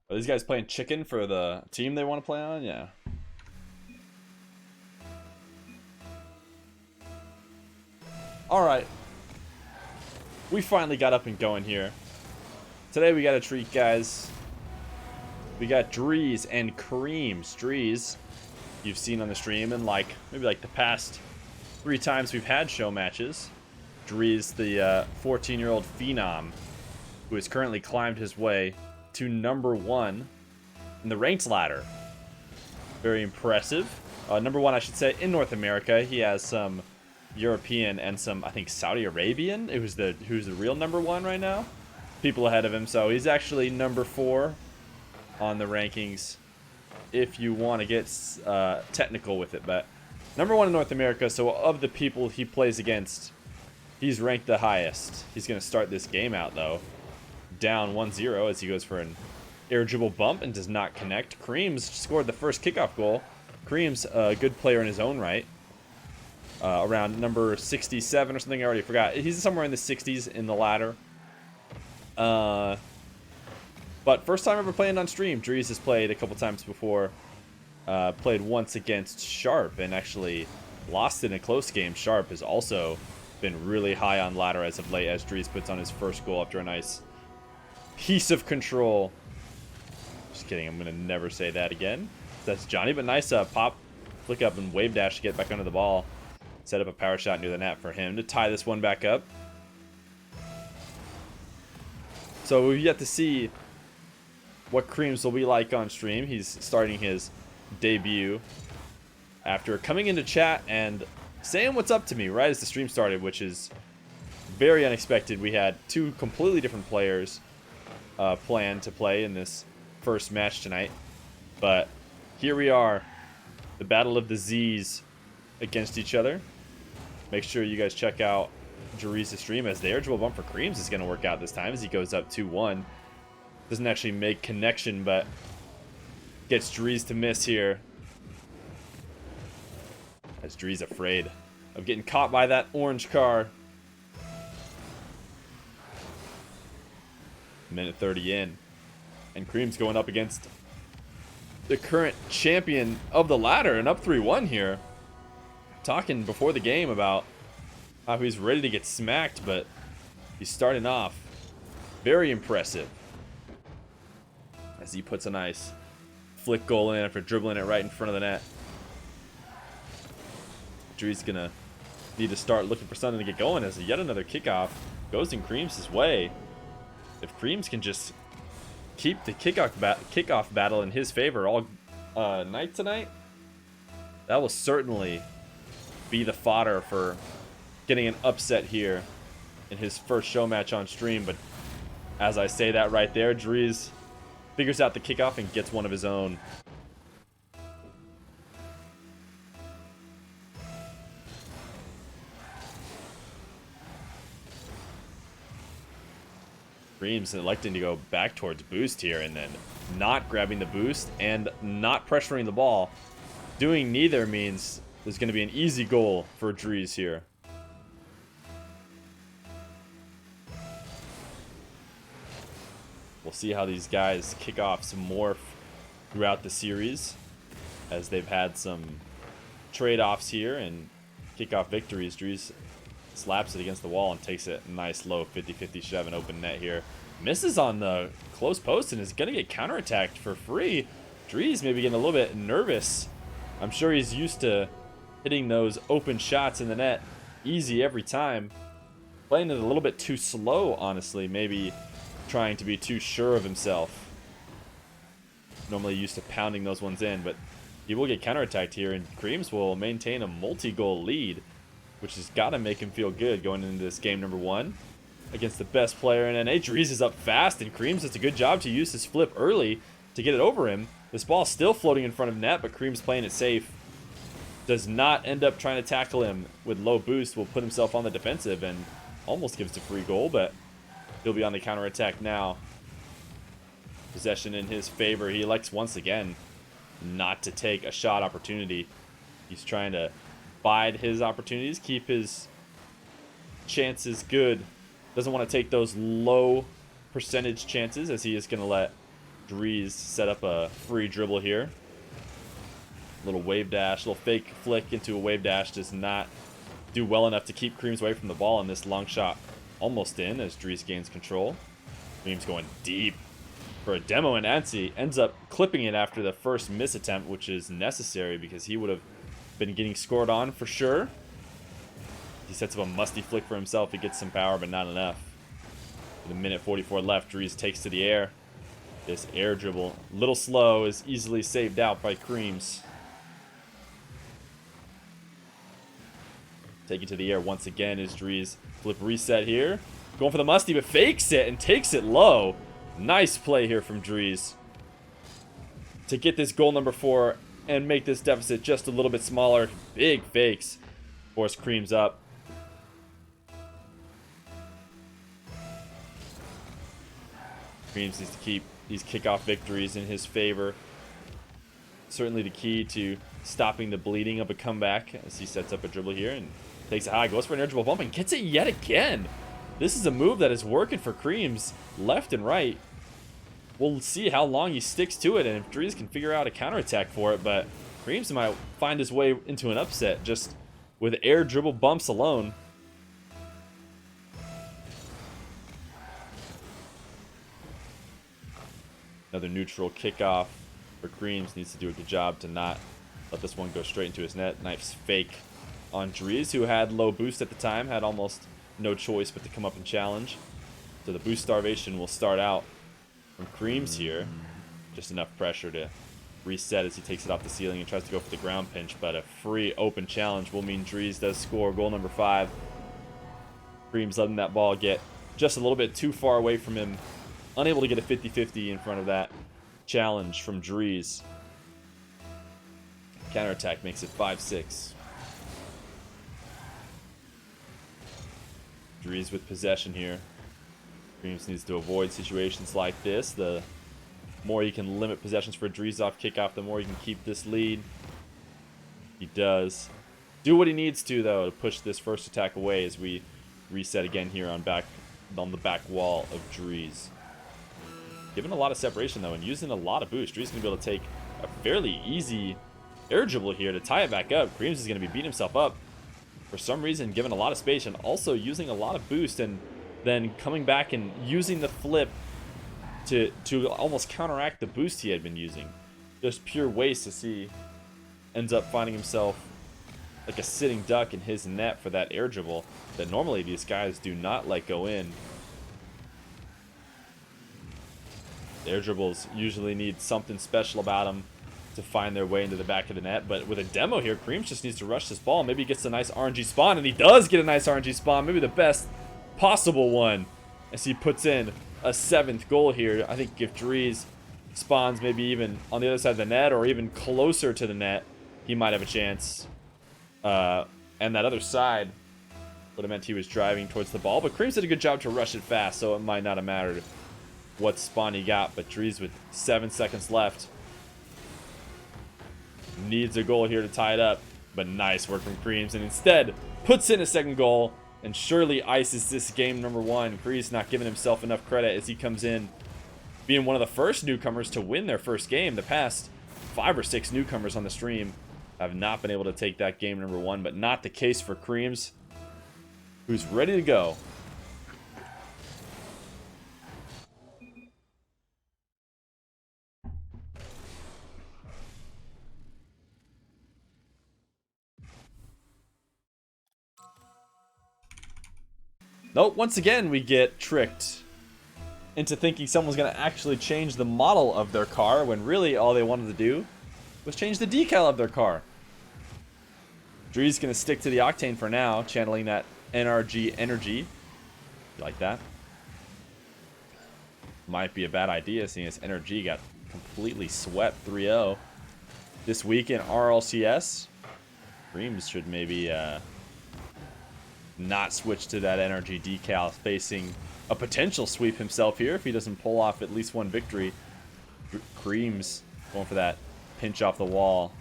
Are these guys playing chicken for the team they want to play on? Yeah. Alright. We finally got up and going here. Today we got a treat, guys. We got Dreaz and Creamz. Dreaz, you've seen on the stream, and maybe the past 3 times we've had show matches. Dreaz, the 14-year-old phenom, who has currently climbed his way to #1 in the ranked ladder. Very impressive. #1, I should say, in North America. He has some European and some, I think, Saudi Arabian. Who's the real #1 right now? People ahead of him, so he's actually #4 on the rankings if you want to get technical with it. But #1 in North America, so of the people he plays against, he's ranked the highest. He's going to start this game out, though, down 1-0 as he goes for an air dribble bump and does not connect. Creamz scored the first kickoff goal. Creamz, a good player in his own right. Around number 67 or something, I already forgot. He's somewhere in the 60s in the ladder. But first time ever playing on stream. Dreaz has played a couple times before. Played once against Sharp and actually lost in a close game. Sharp has also been really high on ladder as of late, as Dreaz puts on his first goal after a nice piece of control. Just kidding, I'm gonna never say that again. That's Johnny, but nice pop, flick up, and wave dash to get back under the ball. Set up a power shot near the net for him to tie this one back up. So we've yet to see what Creamz will be like on stream. He's starting his debut after coming into chat and saying what's up to me right as the stream started, which is very unexpected. We had 2 completely different players planned to play in this first match tonight, but here we are, the battle of the Z's against each other. Make sure you guys check out Dreaz's stream, as the air dribble bump for Creamz is going to work out this time as he goes up 2-1. Doesn't actually make connection, but gets Dreaz to miss here. As Dreaz afraid of getting caught by that orange car. Minute 30 in. And Creamz going up against the current champion of the ladder and up 3-1 here. Talking before the game about how he's ready to get smacked, but he's starting off very impressive as he puts a nice flick goal in after dribbling it right in front of the net. Dreaz's gonna need to start looking for something to get going as yet another kickoff goes in Creamz' way. If Creamz can just keep the kickoff battle in his favor all night tonight, that will certainly be the fodder for getting an upset here in his first show match on stream. But as I say that right there, Dreaz figures out the kickoff and gets one of his own. Creamz electing to go back towards boost here and then not grabbing the boost and not pressuring the ball. Doing neither means there's going to be an easy goal for Dreaz here. We'll see how these guys kick off some more throughout the series, as they've had some trade-offs here and kickoff victories. Dreaz slaps it against the wall and takes it nice low 50-50 shove and open net here. Misses on the close post and is going to get counterattacked for free. Dreaz maybe getting a little bit nervous. I'm sure he's used to hitting those open shots in the net easy every time. Playing it a little bit too slow, honestly. Maybe trying to be too sure of himself. Normally used to pounding those ones in, but he will get counterattacked here, and Creamz will maintain a multi-goal lead, which has got to make him feel good going into this game #1 against the best player in NA. Dreaz is up fast, and Creamz does a good job to use his flip early to get it over him. This ball's still floating in front of net, but Creamz playing it safe. Does not end up trying to tackle him with low boost. Will put himself on the defensive and almost gives a free goal, but he'll be on the counterattack now. Possession in his favor. He elects once again not to take a shot opportunity. He's trying to bide his opportunities, keep his chances good. Doesn't want to take those low percentage chances, as he is going to let Dreaz set up a free dribble here. Little wave dash, little fake flick into a wave dash does not do well enough to keep Creamz away from the ball, and this long shot almost in as Dreaz gains control. Creamz going deep for a demo, and Ansi ends up clipping it after the first miss attempt, which is necessary because he would have been getting scored on for sure. He sets up a musty flick for himself. He gets some power, but not enough. With a minute 44 left, Dreaz takes to the air. This air dribble, little slow, is easily saved out by Creamz. Taking to the air once again is Dreaz. Flip reset here. Going for the musty, but fakes it and takes it low. Nice play here from Dreaz to get this goal number 4 and make this deficit just a little bit smaller. Big fakes force Creamz up. Creamz needs to keep these kickoff victories in his favor. Certainly the key to stopping the bleeding of a comeback, as he sets up a dribble here and takes it high, goes for an air dribble bump and gets it yet again. This is a move that is working for Creamz left and right. We'll see how long he sticks to it and if Dreaz can figure out a counterattack for it, but Creamz might find his way into an upset just with air dribble bumps alone. Another neutral kickoff for Creamz. Needs to do a good job to not let this one go straight into his net. Nice fake on Dreaz, who had low boost at the time, had almost no choice but to come up and challenge. So the boost starvation will start out from Creamz here. Just enough pressure to reset as he takes it off the ceiling and tries to go for the ground pinch, but a free open challenge will mean Dreaz does score goal number 5. Creamz letting that ball get just a little bit too far away from him. Unable to get a 50-50 in front of that challenge from Dreaz. Counterattack makes it 5-6. Dreaz with possession here. Creamz needs to avoid situations like this. The more he can limit possessions for Dreaz off kickoff, the more he can keep this lead. He does do what he needs to, though, to push this first attack away as we reset again here on the back wall of Dreaz. Given a lot of separation, though, and using a lot of boost, Dreaz is going to be able to take a fairly easy air dribble here to tie it back up. Creamz is going to be beating himself up for some reason, given a lot of space, and also using a lot of boost, and then coming back and using the flip to almost counteract the boost he had been using. Just pure waste as he ends up finding himself like a sitting duck in his net for that air dribble that normally these guys do not let go in. Air dribbles usually need something special about them to find their way into the back of the net, but with a demo here, Creamz just needs to rush this ball. Maybe he gets a nice RNG spawn, and he does get a nice RNG spawn, maybe the best possible one, as he puts in a 7th goal here. I think if Dreaz spawns maybe even on the other side of the net or even closer to the net, he might have a chance. And that other side would have meant he was driving towards the ball, but Creamz did a good job to rush it fast, so it might not have mattered what spawn he got. But Dreaz with 7 seconds left needs a goal here to tie it up, but nice work from Creamz, and instead puts in a 2nd goal and surely ices this game number 1. Creamz not giving himself enough credit as he comes in being one of the first newcomers to win their first game. The past 5 or 6 newcomers on the stream have not been able to take that game number 1, but not the case for Creamz, who's ready to go. Nope, once again we get tricked into thinking someone's going to actually change the model of their car when really all they wanted to do was change the decal of their car. Dreaz going to stick to the Octane for now, channeling that NRG energy. You like that? Might be a bad idea seeing as NRG got completely swept 3-0 this week in RLCS. Creamz should maybe not switch to that energy decal, facing a potential sweep himself here if he doesn't pull off at least one victory. Creamz going for that pinch off the wall.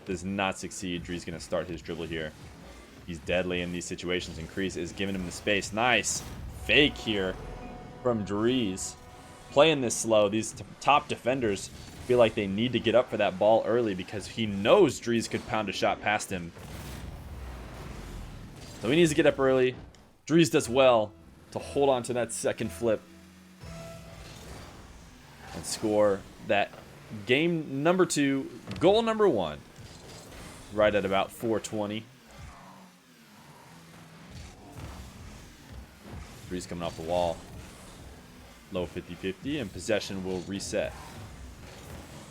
Does not succeed. Dreaz going to start his dribble here. He's deadly in these situations, and Creamz is giving him the space. Nice fake here from Dreaz. playing this slow, these top defenders feel like they need to get up for that ball early because he knows Dreaz could pound a shot past him. So he needs to get up early. Dreaz does well to hold on to that second flip and score that game number 2, goal number 1, right at about 4:20. Dreaz coming off the wall. Low 50-50, and possession will reset.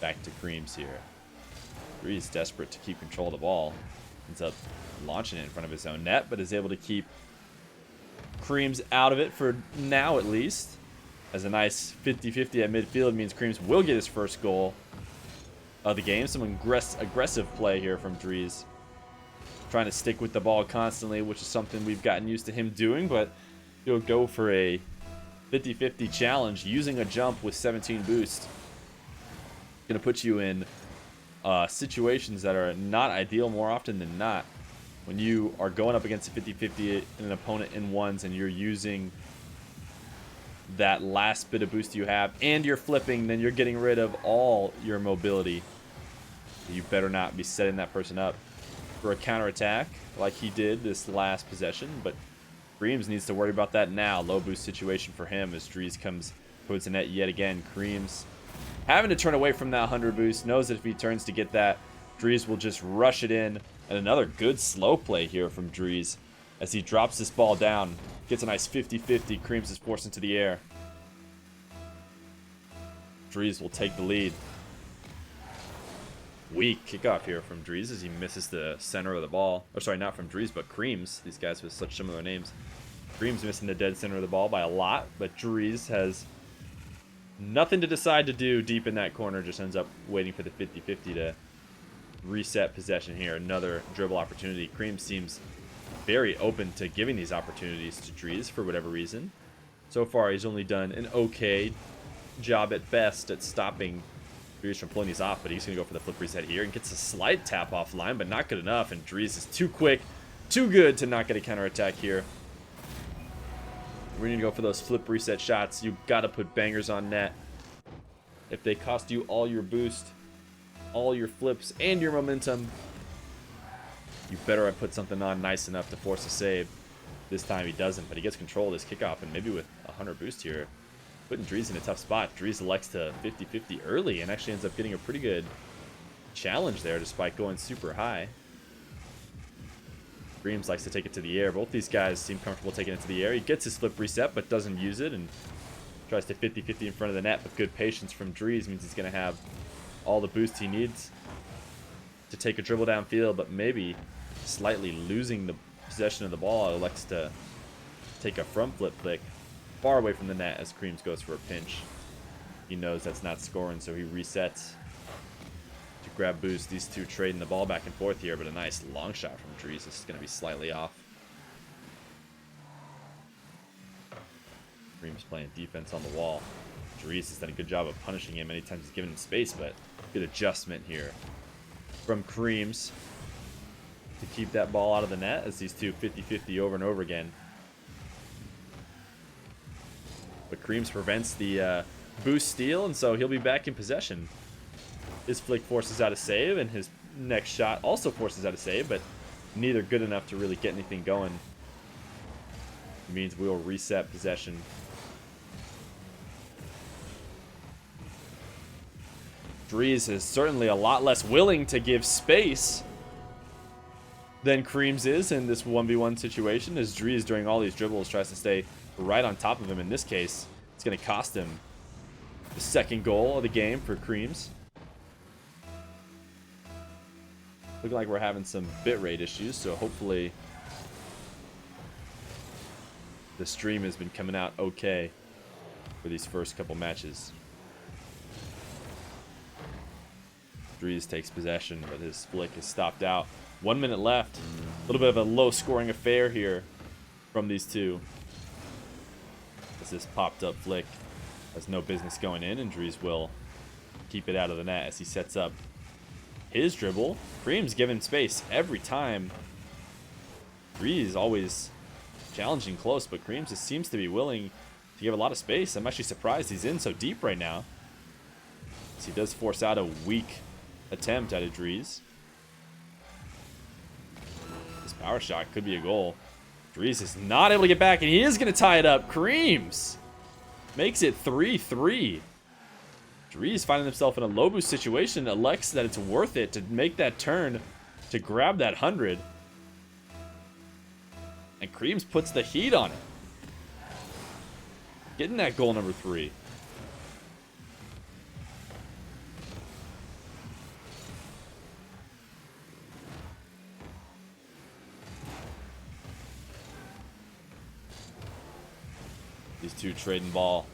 Back to Creamz here. Dreaz desperate to keep control of the ball. Ends up launching it in front of his own net, but is able to keep Creamz out of it for now at least. As a nice 50-50 at midfield means Creamz will get his first goal of the game. Some aggressive play here from Dreaz. Trying to stick with the ball constantly, which is something we've gotten used to him doing, but he'll go for a 50-50 challenge using a jump with 17 boost. Going to put you in situations that are not ideal more often than not. When you are going up against a 50-50 an opponent in ones and you're using that last bit of boost you have and you're flipping, then you're getting rid of all your mobility. You better not be setting that person up for a counterattack like he did this last possession, but Creamz needs to worry about that now. Low boost situation for him as Dreaz comes towards the net yet again. Creamz having to turn away from that 100 boost, knows that if he turns to get that, Dreaz will just rush it in. And another good slow play here from Dreaz as he drops this ball down. Gets a nice 50-50. Creamz is forced into the air. Dreaz will take the lead. Weak kickoff here from Dreaz as he misses the center of the ball. Or sorry, not from Dreaz, but Creamz. These guys with such similar names. Creamz missing the dead center of the ball by a lot, but Dreaz has nothing to decide to do deep in that corner. Just ends up waiting for the 50-50 to reset possession here. Another dribble opportunity. Creamz seems very open to giving these opportunities to Dreaz for whatever reason. So far, he's only done an okay job at best at stopping Dreaz from pulling these off, but he's going to go for the flip reset here and gets a slight tap offline, but not good enough, and Dreaz is too quick, too good to not get a counterattack here. We're going to go for those flip reset shots. You've got to put bangers on net. If they cost you all your boost, all your flips, and your momentum, you better have put something on nice enough to force a save. This time he doesn't, but he gets control of this kickoff, and maybe with a 100 boost here, putting Dreaz in a tough spot. Dreaz elects to 50-50 early and actually ends up getting a pretty good challenge there despite going super high. Creamz likes to take it to the air. Both these guys seem comfortable taking it to the air. He gets his flip reset but doesn't use it and tries to 50-50 in front of the net, but good patience from Dreaz means he's going to have all the boost he needs to take a dribble downfield, but maybe slightly losing the possession of the ball. Elects to take a front flip flick far away from the net as Creamz goes for a pinch. He knows that's not scoring, so he resets to grab boost. These two trading the ball back and forth here, but a nice long shot from Dreaz. This is going to be slightly off. Creamz playing defense on the wall. Dreaz has done a good job of punishing him anytime he's given him space, but good adjustment here from Creamz to keep that ball out of the net as these two 50-50 over and over again. But Creamz prevents the boost steal, and so he'll be back in possession. His flick forces out a save, and his next shot also forces out a save, but neither good enough to really get anything going. It means we'll reset possession. Dreaz is certainly a lot less willing to give space than Creamz is in this 1v1 situation, as Dreaz during all these dribbles tries to stay right on top of him. In this case, it's going to cost him the second goal of the game for Creamz. Looking like we're having some bitrate issues, so hopefully the stream has been coming out okay for these first couple matches. Dreaz takes possession, but his flick is stopped out. 1 minute left. A little bit of a low-scoring affair here from these two. As this popped-up flick has no business going in, and Dreaz will keep it out of the net as he sets up his dribble. Creamz given space every time. Dreaz always challenging close, but Creamz seems to be willing He gave a lot of space. I'm actually surprised he's in so deep right now. So he does force out a weak attempt out of Dreaz. This power shot could be a goal. Dreaz is not able to get back, and he is going to tie it up. Creamz makes it 3-3. Dreaz finding himself in a low boost situation, elects that it's worth it to make that turn to grab that 100. And Creamz puts the heat on it. Getting that goal number 3. These two trading ball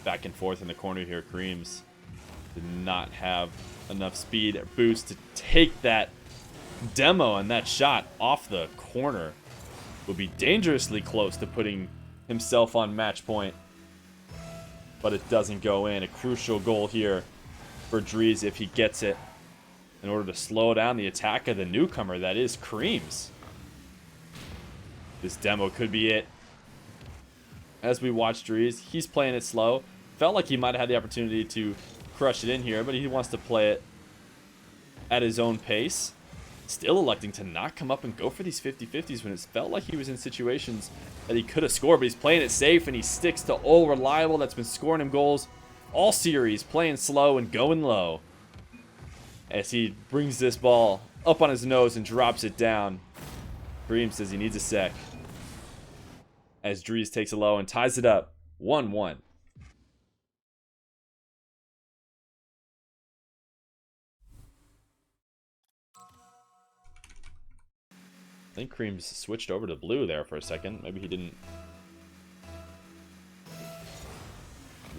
back and forth in the corner here. Creamz did not have enough speed or boost to take that demo, and that shot off the corner would be dangerously close to putting himself on match point. But it doesn't go in. A crucial goal here for Dreaz if he gets it in order to slow down the attack of the newcomer that is Creamz. This demo could be it. As we watch Dreaz, he's playing it slow. Felt like he might have had the opportunity to crush it in here, but he wants to play it at his own pace. Still electing to not come up and go for these 50-50s when it felt like he was in situations that he could have scored, but he's playing it safe, and he sticks to old reliable that's been scoring him goals all series, playing slow and going low. As he brings this ball up on his nose and drops it down. Creamz says he needs a sec. As Dreaz takes it low and ties it up 1-1. I think Creamz switched over to blue there for a second. Maybe he didn't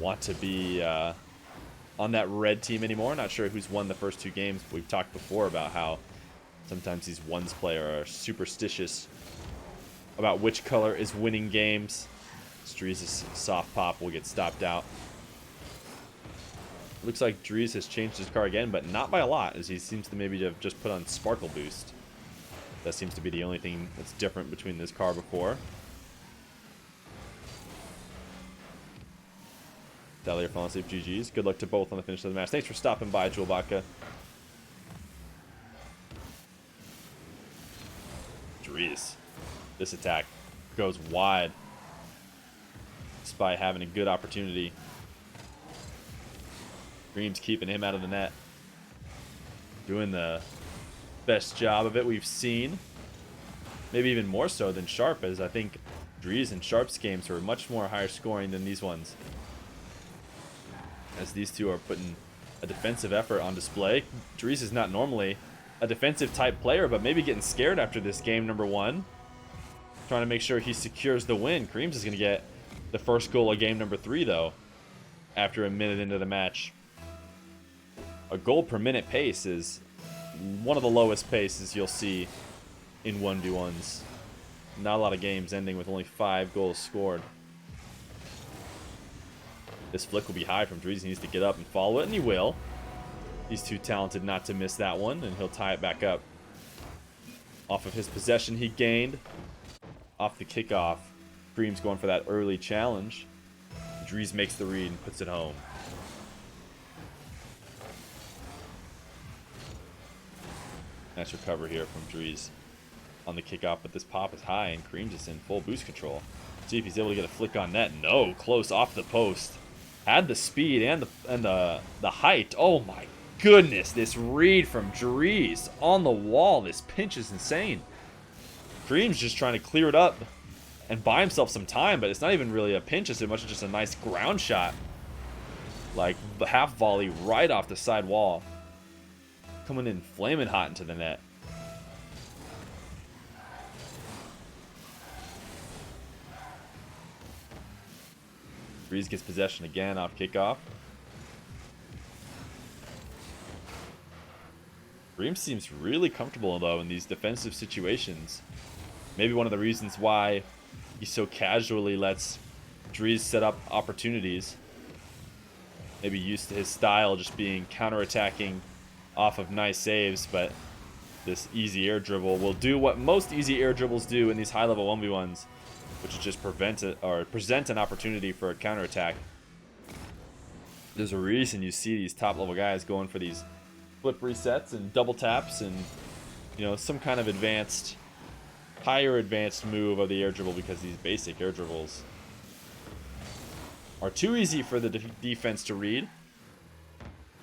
want to be on that red team anymore. Not sure who's won the first 2 games. We've talked before about how sometimes these ones player are superstitious about which color is winning games. Dreaz's soft pop will get stopped out. Looks like Dreaz has changed his car again, but not by a lot, as he seems to maybe have just put on Sparkle Boost. That seems to be the only thing that's different between this car before. Dahlia falling asleep, GG's. Good luck to both on the finish of the match. Thanks for stopping by, Julbaka. Dreaz. This attack goes wide, despite having a good opportunity. Creamz keeping him out of the net. Doing the best job of it we've seen. Maybe even more so than Sharp, as I think Dreaz and Sharp's games were much more higher scoring than these ones. As these two are putting a defensive effort on display. Dreaz is not normally a defensive type player, but maybe getting scared after this game number 1. Trying to make sure he secures the win. Creamz is going to get the first goal of game number 3, though, after a minute into the match. A goal per minute pace is one of the lowest paces you'll see in 1v1s. Not a lot of games ending with only 5 goals scored. This flick will be high from Dreaz. He needs to get up and follow it, and he will. He's too talented not to miss that one, and he'll tie it back up. Off of his possession he gained. Off the kickoff. Creamz going for that early challenge. Dreaz makes the read and puts it home. Nice recover here from Dreaz on the kickoff, but this pop is high and Creamz is in full boost control. See if he's able to get a flick on net. No, close off the post. Had the speed and the height. Oh my goodness, this read from Dreaz on the wall. This pinch is insane. Creamz just trying to clear it up and buy himself some time, but it's not even really a pinch as much as just a nice ground shot. Like the half volley right off the side wall. Coming in flaming hot into the net. Dreaz gets possession again off kickoff. Creamz seems really comfortable, though, in these defensive situations. Maybe one of the reasons why he so casually lets Dreaz set up opportunities. Maybe used to his style just being counterattacking off of nice saves, but this easy air dribble will do what most easy air dribbles do in these high-level 1v1s. which is just prevent it or present an opportunity for a counterattack. There's a reason you see these top level guys going for these flip resets and double taps and, you know, some kind of advanced, higher advanced move of the air dribble, because these basic air dribbles are too easy for the defense to read,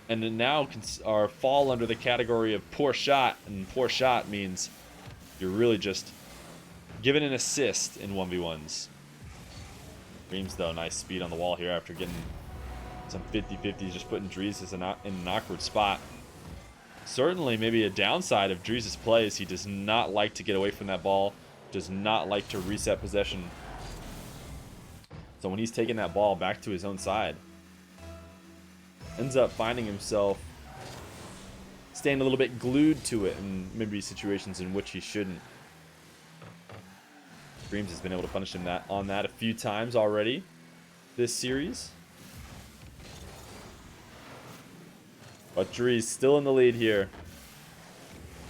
and then now fall under the category of poor shot, and poor shot means you're really just giving an assist in 1v1s. Creamz, though, nice speed on the wall here after getting some 50-50s, just putting Dreaz in an awkward spot. Certainly maybe a downside of Dreaz's play is he does not like to get away from that ball, does not like to reset possession. So when he's taking that ball back to his own side, ends up finding himself staying a little bit glued to it in maybe situations in which he shouldn't. Creamz has been able to punish him on that a few times already this series. But Dreaz still in the lead here.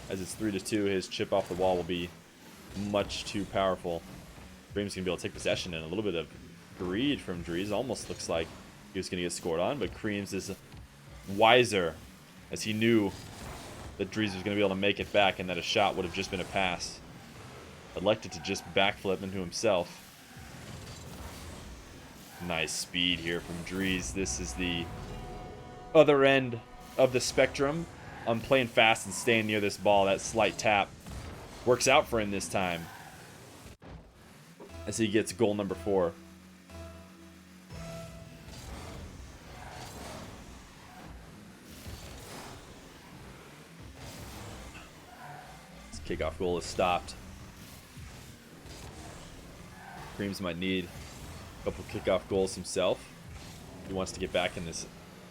As it's 3-2, his chip off the wall will be much too powerful. Creamz gonna be able to take possession, and a little bit of greed from Dreaz. Almost looks like he was gonna get scored on, but Creamz is wiser, as he knew that Dreaz was gonna be able to make it back and that a shot would have just been a pass. Elected to just backflip into himself. Nice speed here from Dreaz. This is the other end of the spectrum. I'm playing fast and staying near this ball. That slight tap works out for him this time, as he gets goal number 4. This kickoff goal is stopped. Creamz might need a couple kickoff goals himself. He wants to get back in this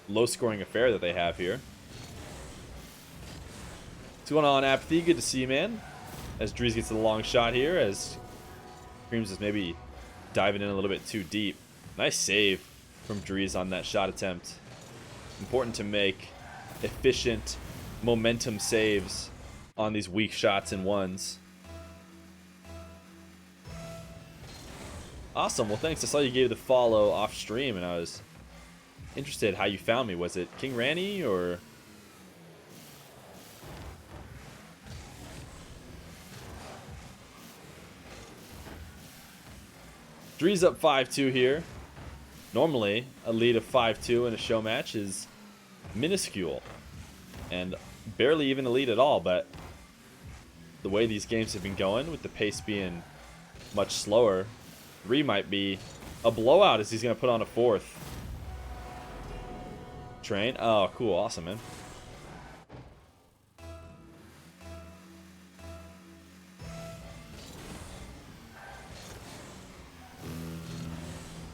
low-scoring affair that they have here. What's going on, Apathy? Good to see you, man. As Dreaz gets the long shot here, as Creamz is maybe diving in a little bit too deep. Nice save from Dreaz on that shot attempt. Important to make efficient momentum saves on these weak shots and ones. Awesome. Well, thanks. I saw you gave the follow off stream, and I was interested how you found me. Was it King Ranny or? Dreaz up 5-2 here. Normally, a lead of 5-2 in a show match is minuscule and barely even a lead at all, but the way these games have been going, with the pace being much slower, 3 might be a blowout, as he's going to put on a 4th. Train. Oh, cool. Awesome, man.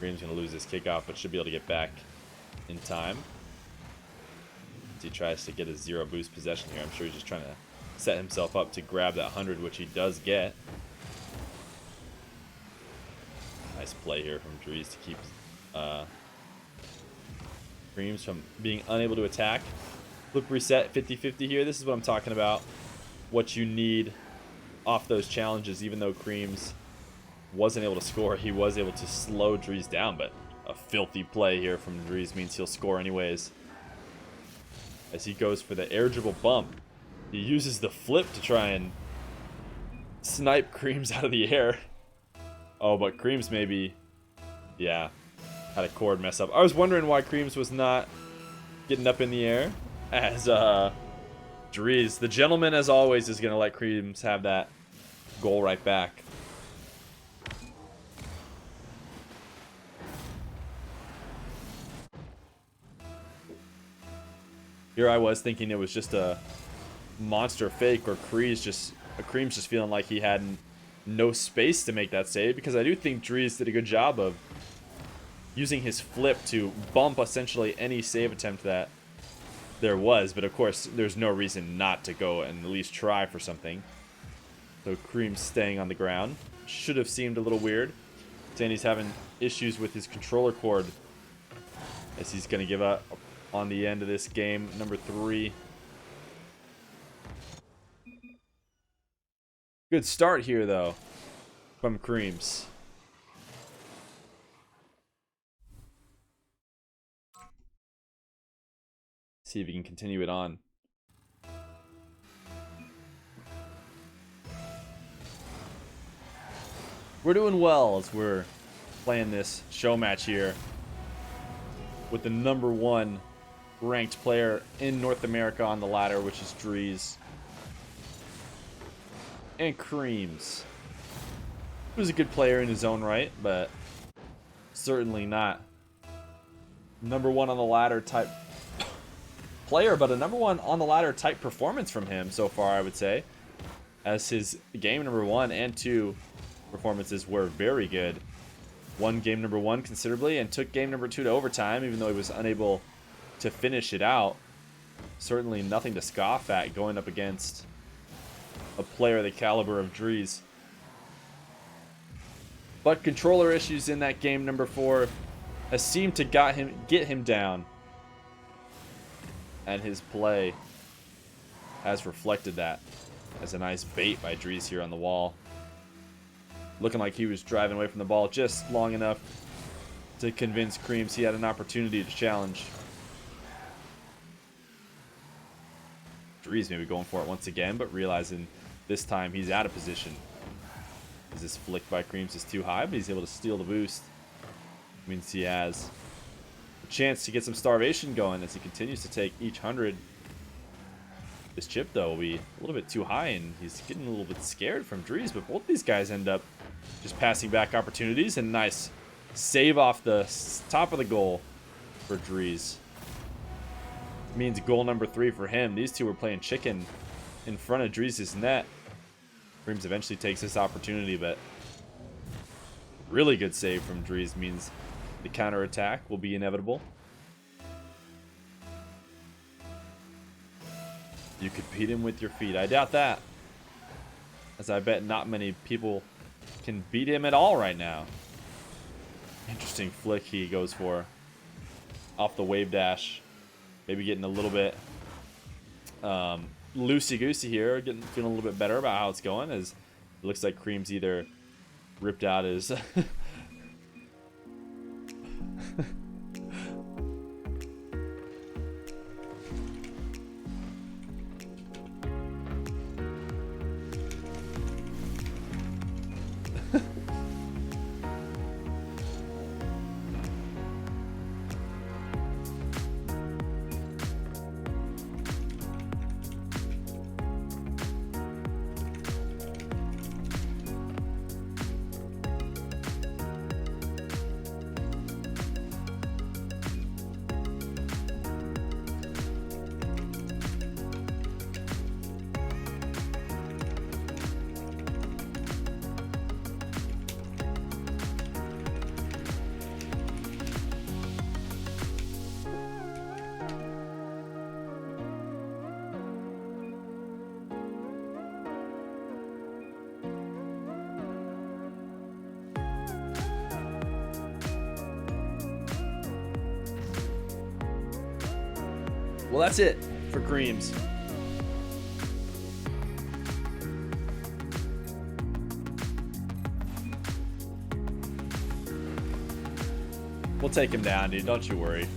Creamz going to lose his kickoff, but should be able to get back in time. As he tries to get a 0 boost possession here. I'm sure he's just trying to set himself up to grab that 100, which he does get. Nice play here from Dreaz to keep Creamz from being unable to attack. Flip reset 50-50 here. This is what I'm talking about. What you need off those challenges. Even though Creamz wasn't able to score, he was able to slow Dreaz down, but a filthy play here from Dreaz means he'll score anyways. As he goes for the air dribble bump, he uses the flip to try and snipe Creamz out of the air. Oh, but Creamz maybe, yeah, had a cord mess up. I was wondering why Creamz was not getting up in the air, as Dreaz, the gentleman as always, is going to let Creamz have that goal right back. Here I was thinking it was just a monster fake, or Creamz just feeling like he had no space to make that save, because I do think Dreaz did a good job of using his flip to bump essentially any save attempt that there was, but of course there's no reason not to go and at least try for something. So Creamz staying on the ground. Should have seemed a little weird. Saying he's having issues with his controller cord, as he's going to give up on the end of this game, number 3. Good start here, though, from Creamz. See if he can continue it on. We're doing well as we're playing this show match here with the #1 ranked player in North America on the ladder, which is Dreaz. And Creamz, who's a good player in his own right, but certainly not #1 on the ladder type player, but a #1 on the ladder type performance from him so far, I would say, as his game #1 and 2 performances were very good. Won game #1 considerably and took game #2 to overtime, even though he was unable to finish it out. Certainly nothing to scoff at going up against a player the caliber of Dreaz. But controller issues in that game #4 has seemed to get him down. And his play has reflected that as a nice bait by Dreaz here on the wall. Looking like he was driving away from the ball just long enough to convince Creamz he had an opportunity to challenge. Dreaz maybe going for it once again, but realizing this time he's out of position. As this flick by Creamz is too high, but he's able to steal the boost. Means he has a chance to get some starvation going as he continues to take each 100. This chip, though, will be a little bit too high, and he's getting a little bit scared from Dreaz, but both these guys end up just passing back opportunities, and nice save off the top of the goal for Dreaz. Means goal #3 for him. These two were playing chicken in front of Dreaz's net. Creamz eventually takes this opportunity, but really good save from Dreaz means the counterattack will be inevitable. You could beat him with your feet. I doubt that, as I bet not many people can beat him at all right now. Interesting flick he goes for off the wave dash. Maybe getting a little bit loosey-goosey here, feeling a little bit better about how it's going, as it looks like Creamz either ripped out his Well, that's it for Creamz. We'll take him down, dude. Don't you worry.